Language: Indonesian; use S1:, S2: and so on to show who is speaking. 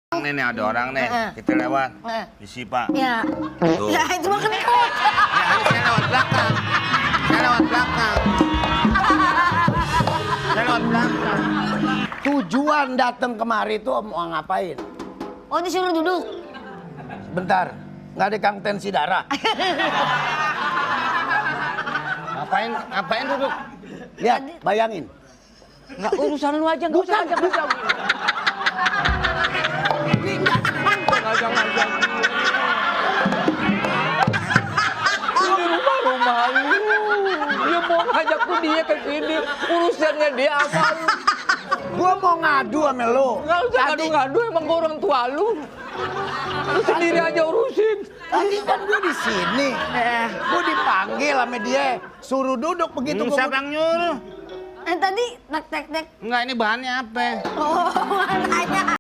S1: Nih ada orang nih, kita lewat. Misi Pak.
S2: Ya.
S1: Tuh.
S2: Ya itu mah kentut.
S1: Ya, saya lewat belakang. Saya lewat belakang. Saya lewat belakang.
S3: Tujuan datang kemari tuh mau ngapain?
S2: Oh disuruh duduk.
S3: Bentar, nggak ada kang tensi darah.
S1: Ngapain duduk?
S3: Lihat, bayangin.
S4: Nggak urusan lu aja, nggak usah ajak-ajak. Ngajak-ngajak. Ini rumah lu. Dia mau ngajakku dia ke sini. Urusannya dia apa lu?
S3: Gua mau ngadu sama lo.
S4: Nggak usah ngadu-ngadu, emang gua orang tua lu. Lu sendiri aja urusin.
S3: Tadi kan gua di sini. Gua dipanggil sama dia, suruh duduk begitu.
S1: Siapa yang nyuruh?
S2: Tadi tek.
S1: Enggak, ini bahannya apa?
S2: Oh, tanya.